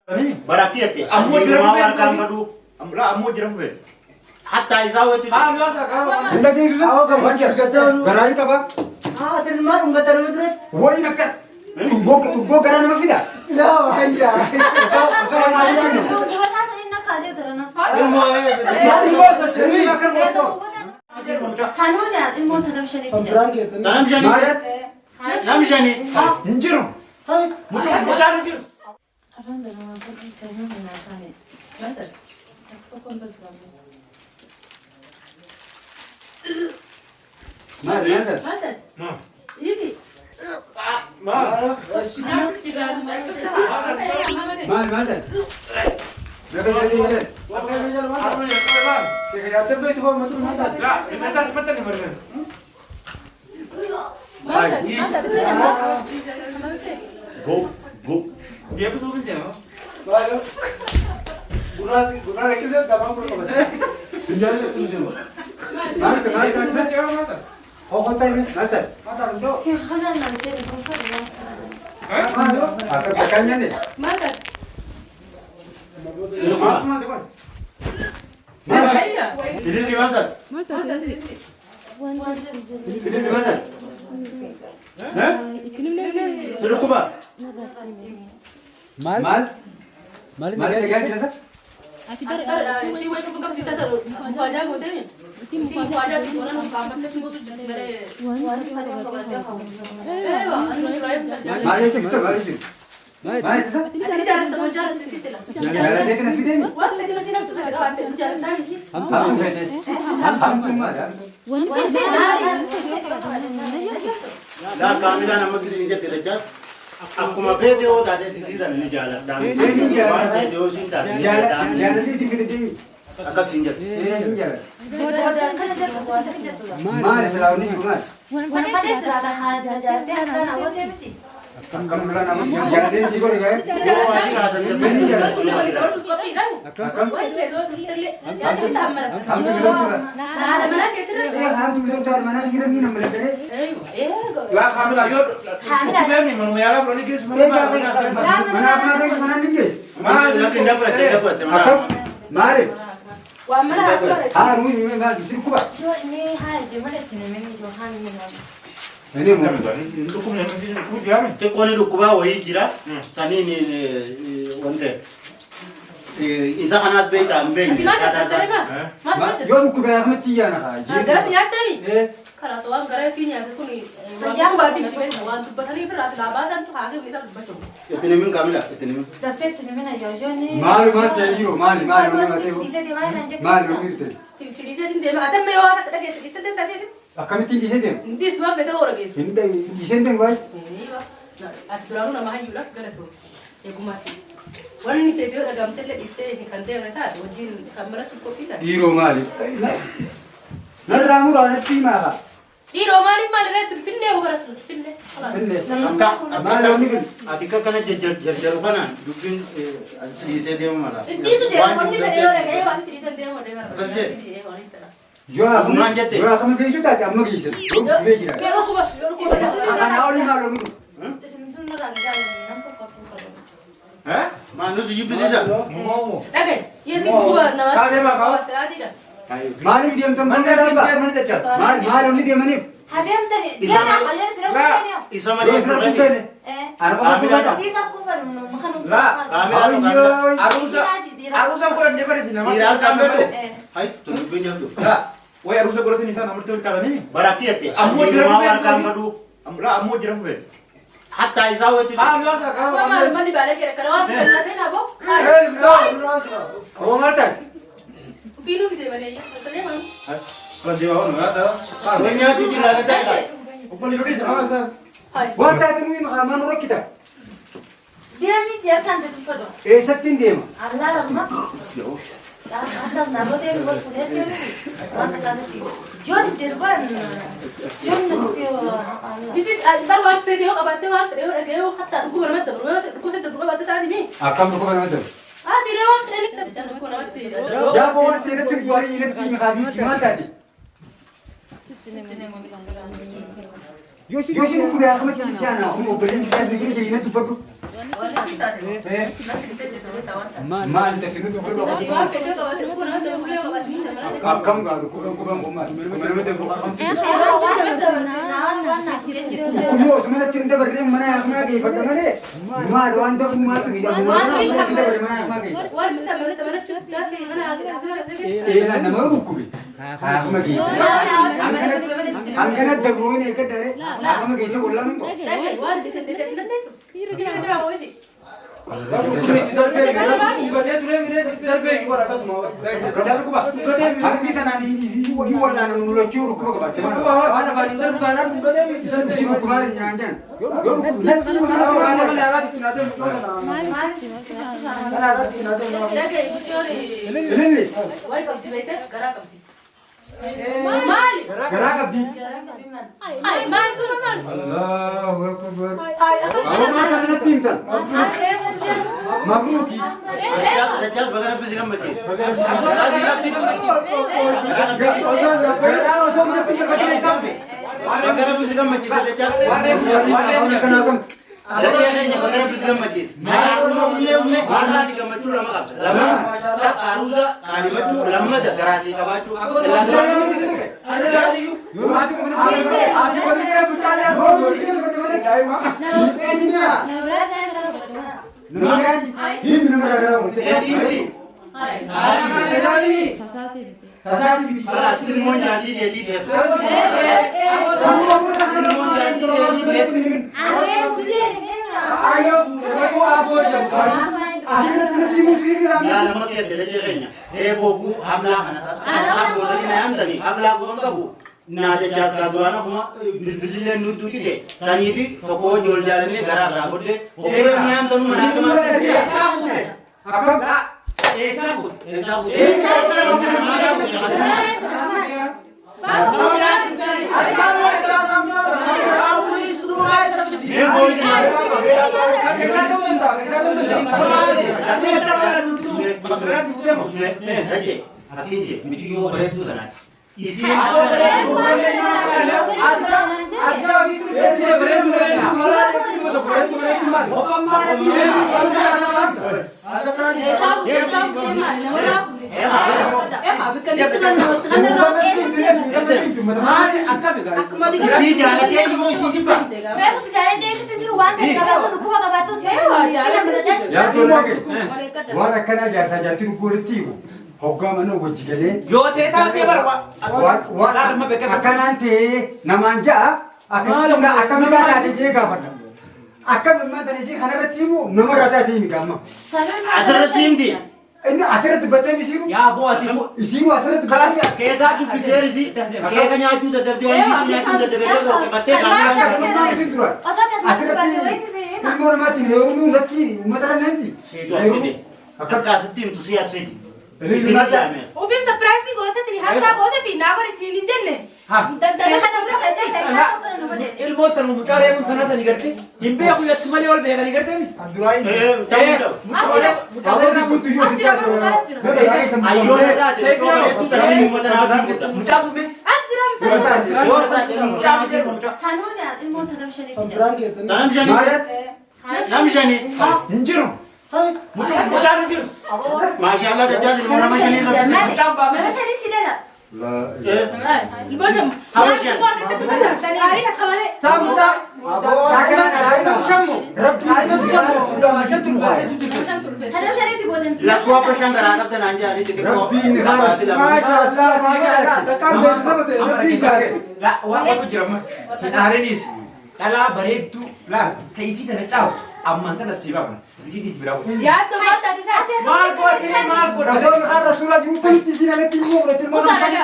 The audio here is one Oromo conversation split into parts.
بركيتي أمو جرب كان بدو أمرا أمو جرب فين حتى يساوي لا سكوا عندك ايه جزء؟ وجه قراي كبا تلمار مقدر مدرك وين كان جو قرانا ما في ده لا هيا سو ما يمكن سانونا الموت تنمشني نمشاني ينجرم ما go dia besul dia كيف خلنا نتكلم ini di mana terus kuba مال لا كاملا nama kisi injek tidak aku mah beda oh tadi di sini dan jalan dan beda oh sini dan jalan ini dikit agak sinjak مال سلاو ني مال كم بلان أمي jalan sih kau ni kan لا خامل أيود كم ni mana ya lah berani kis mana lagi dapat مالك هارون من مال بيصير كوبا ini mau te kone du kuba wo hijira sani ni wonde isa kanas beta ambe yo kuba ahmed tiyana haji garas nyatta mi eh خلاص وان garas nyatta kuni wajang bati mi bes wan tu batani per ras labasan tu hage bisa bacho itini min kamila itini min دفترت من يوجوني مال ما تيجي مال مال ميرتل si bisa din dem atam me wa ta ke bisa din ta si أكمل تيجي سيدم dis tu beda ora ges سيدم يسيدم باي ايوه as duraru na mahayu la galato e gumati wani fete ora gamtelle iste kante ora ta oji kamera tu kopita إيرو مالي نرامو رانتي ماها di romani mal ret finne o garas finne خلاص atika kana jajaru kana dupin ise de mala di su je wani fete ora ga wa tri san de mo de gar يا أخو يا أخو ما بيجوا تاك أما بيجوا يوم بيجوا pero kuba أنا أولي ما لهم تسمتون راجع نم تو كابو eh ma no si yipisi sa mau Oke, yes kuba na Kade ba kau? tadi dah مالك ديم تم mana sih dia mana tak cak مال أولي ديم مني هذا ترى دينا حاجة سرقة isa ma ليش de نقول فين أنا أقول لك سيسا كوفر مخنو لا أيوه arusa kurang dia pada sini nama ira kambe hai to binya tu لا ويا arusa kurang ini sana nomor tuh kata ni barakiete Ammo jeramu mawar ben kan tu. badu amra amu jeram fين hatta isawe tu لا سكوا Mama mandi balik ke kalau aku nak saya nak boh. هو مالك Binu di mana ya? Terus mana? kalau dia orang nggak tahu wenya tu di laga ta upon itu dia sama tak Hai. وأنت تنوي ما نروح كده dia mi dia kan tu kado إيه ستين ديم Allah lama ada nabo dia buat punya dia mi mana kasih dia John terban John tu Allah Jadi baru waktu itu aku baca waktu itu ada kau hatta aku baru baca aku saya baru baca saat ini. أكمل بكم أنا مدرب Tidak waktu ini jangan aku nak waktu. يا بابا ترى ترى إلى تيم خالد كمان تادي يوسف يقول يا أخي ما تنسى أنا هو بلين كذا يقول جينا تفكر Wala kita. إيه Nanti kita jadi. ما أنت في نود كل وقت يوم فيديو كبار تقول أنا تقول لي كبار تقول أنا كم قالوا كم ما من مدة كم يوم سمعت تنتظر بريم منا ما كي بدأ منا ما لو أنت ما تبي ما تنتظر ما كي وارد تمنى تشوف تافي أنا أقدر إيه أنا ما بقولي ما كي أنا تقولين كده أنا ما كي سأقول لهم وارد ستة يرجع يرجع ويسي Aku bisa nanti ini warna nulu curu kau baca. Sibuk kemarin jangan-jangan. Gerak abdi. Ay, mal tu mal. Allah Akbar. Ay, Aku mana kena tim tan? Mabruki. Dajjal bagara bisi kam mati. Bagara bisi kam mati Dajjal. Dajjalnya bagara bisi kam mati. Haruma ulle harna di kam mati lama kam. Lama tak aruza kalimatu lama dah garasi kabatu. Nada jasa gurana kuma bilbilan nutu kide sanifi toko jol jalane gara rabode oke nyam tanu mana sama akam esa Isi Hoggaamano wajji galee yoo ta'e taatee barwa akkanaan ta'ee namaan ja'a akkasuma akkamitti taatee jee gaafadha akkamitti taatee jee kanarratti immoo nama raataa ta'e miti amma asirratti himti inni asirratti battee isiinu yaa bo'aati isiinu asirratti battee keekaa dubbiseerisi keeka nyaachuu dadhabdee wanti nyaachuu dadhabdee battee akkasuma isin dura asirratti ilmoo namaatti heerumuu irratti uummata ranneenti akkasitti himtu siyaasfeti وفي سبرايز قلت لي هذا قلت في ناقر تشيل جنة الموت المبكر يوم تناسى نقدر يبي أخوي يتملي ولا بيجي نقدر الدراين Masyaallah Dajjal ilmu nama sini Isi berapa? Ya, tuh mau tadi saya. Mal. Rasulullah juga politis ini nanti mau berarti mau. Usah tadi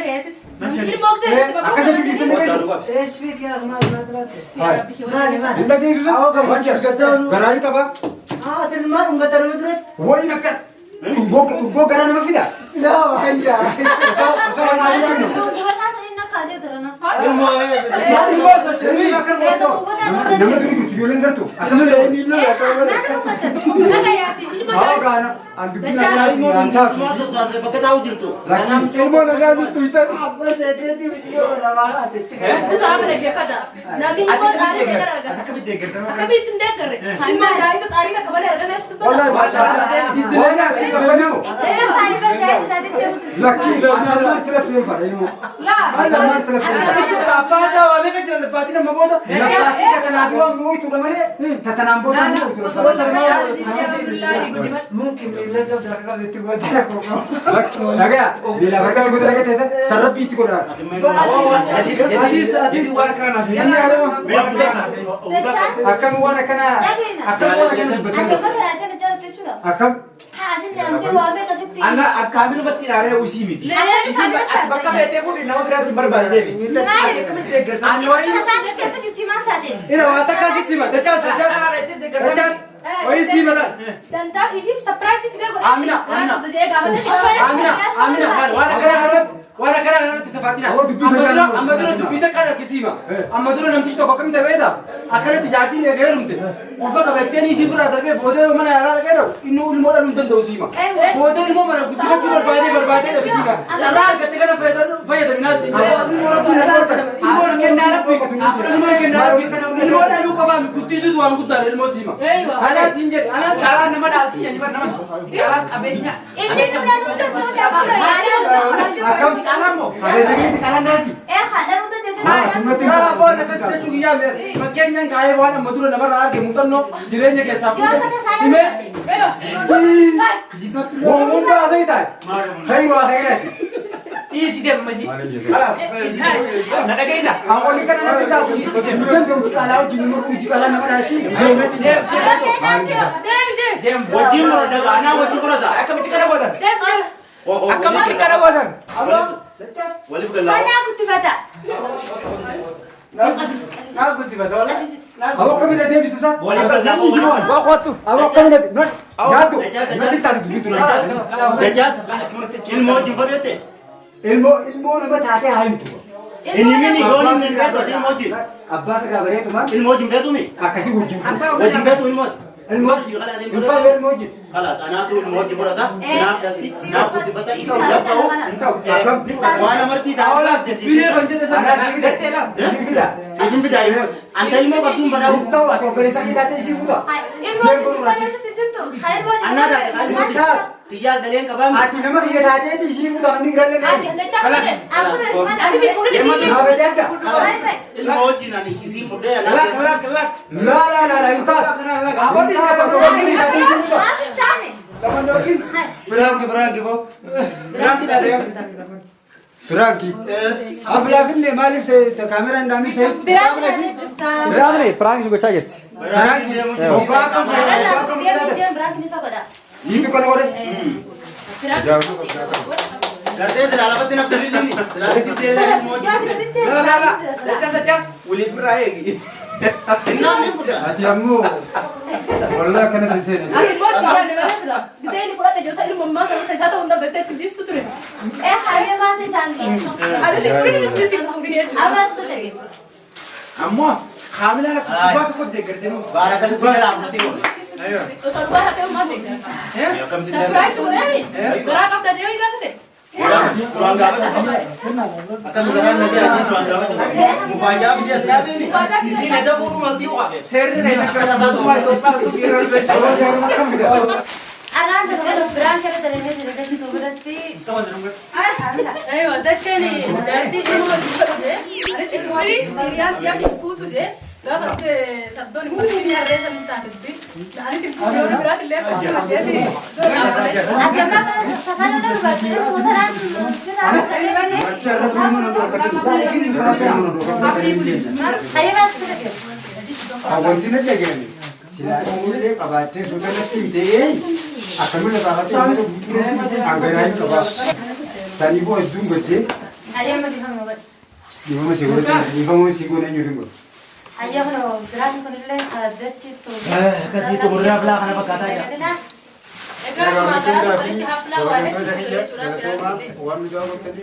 ya, terus. Ini mau saya. Akan jadi gitu nih. Speak ya, Indah dia susah. Awak kamu aja. Garai apa? teman enggak tahu terus. Woi nak. Gua garai nama fida. No, iya. So ini. ilmu Nama tu tujuan kan tu. Antu bina antah. pakai tahu gitu. Lagi ilmu naga ni Twitter. Apa saya di video lama ada. Terus apa lagi kada? Nabi hikmah tadi dekat harga. Kami tidak kerja. Kami tidak kerja. Hanya dari itu tadi tak kembali harga itu. Wallahi masyaallah. Itu كفنمو Saya pani berjaya tadi saya butuh. لكن أنا ما تلفين فرينو لا هذا ما تلفين Afada wa meka jira fatina mabodo. لكن تتنادوا موي تلمني تتنام بودا موي تلمني ممكن يلقى درجة تبغى تركه. لكن ديلا فرقة بقول لك تيسا سرب بيت كورا حديث وركنا سيدنا أكم وانا كنا أكم وانا كنا Aku kan ada kerja tu cuma. أكم Hasil nanti wame kasih ti. أنا أكمل بتكين على وسيمتي. لا بكم يتقول إنه برات بربع دبي. أنا وين؟ Kasih kasih cuti mana tadi? إيه وقتك كذي تما تجات تجات ويسي ملا. dan tak ini surprise itu dia. Amina وانا كره انا تستفادنا اما دول بيتا كره كسيما اما دول نمشي تو كم تبيدا اكلت تجارتي غيرهم ده وفق بيتني سيفر دربه بودو من يرا غيره انه المول من دوسيما بودو المول من غتي كتي بربادي بسيما لا غتي كره فايده الناس المول كنا لو بابا غتي دو ان غدار الموسيما انا سينجر انا سارا نما دالتي يعني برنامج كلام كبيسnya Ini tu dah tutup tu siapa? أكم هذا دقيقة كلام نادي Ada tutup desa. Kaya po nakasya chugiya me makyan yan kaya po na maduro na mara ke mutan no jirenya ke sapu ime वो मुंडा ऐसे ही था सही बात है क्या isi dem masi alas na nagaisa aku ni kan nanti tahu bukan dia untuk kalau di nomor uji kalau nama nanti dia nanti dia dem wajib merada anak wajib merada. akan bitikana bodan Akan akan bitikana bodan alo wajib kalau. Mana aku tiba tak? na guti badala awak kami dah dia bisa sah Boleh berlaku. wa tu awak kami dah not jatuh nanti tahu begitu nanti Jajas, ilmu wajib berete. ilmu nama tak ada hain tu Ini mini gol ini betul ilmu wajib. abah tak beri tu mah Ilmu wajib betul mi. akasih wujud Wajib betul ilmu. ilmu infak ilmu wujud خلاص انا اقول الموجه برده نام دلتي نام كنت بتا يبقوا أكم وانا مرتي داولا bile banjir sa أنا سيدي ini tidak سيجن بدايه انت المو قدوم بدا tahu atau beri sakit hati sih sudah Ilmu itu supaya saya tutup. Kalian mau انا دا تيال دلين كبام hati nama dia hati di sini sudah ni kerana Adi ni ada cakap deh. Aku dah semua. Aku sih pura di sini. apa dia ada الموجه ناني يسي فدي انا kelak la entah apa di sa apa ko ini hati sih sudah Aku tanya. lawan dokin berangki bo berarti ada yang Berangki. Apa ya film ni malif saya kamera ndami saya. Berapa ni? Perang suka cair. berangki Buka apa? Dia berani ni sahaja. Situ kan orang. Nanti selalabat nak beli ni selalabat detail الموجه la cak uli berai Inna ni budak Hati kamu. Wallah kena sini. Adi buat kau ni mana sila. Kita ini pura terjauh saya mama sama saya satu unda betul tu bis tu tu. Hari mati santi. Ada sih pura ni bis itu pura ni aja. Apa tu tadi? amma hamila na kubat ko de garte no barakat segala nanti ko ayo Terus orang hati mati. ya kam tidak Surprise tu ni. Berapa kau terjauh itu tu? ruang gawat akan begaran nanti ada ruang gawat mufajah dia serabi ni di sini ada foto nanti ko abe serre ne na satu mal to pa tu biro be Kalau jangan makan kita. Anak tu kalau berani kita terlihat di situ berarti. Ayo, dah ni. Jadi semua juga tu. Ada sih pura Miriam dia sih putu je. Gak pakai sabdo ni pura ni ada yang tak tu. Ada sih pura berarti lepas jadi. Ada apa kesalahan tu berarti putaran. Sudah selesai ni. Cara film mana tu? Sini film mana tu? Hari mati tadi. Awak ini aja kan. Sila ini kabatnya sudah nanti deh. Akan mana kabatnya itu anggaran kabat. Tadi bos tunggu je. Hari mati kamu buat. Di mana sigurnya nyuruh. Ayah kalau berani kalau lain ada citu. kasih itu berapa lah kenapa kata ya Egar makanan tadi hafla wala tu. Orang jawab tadi.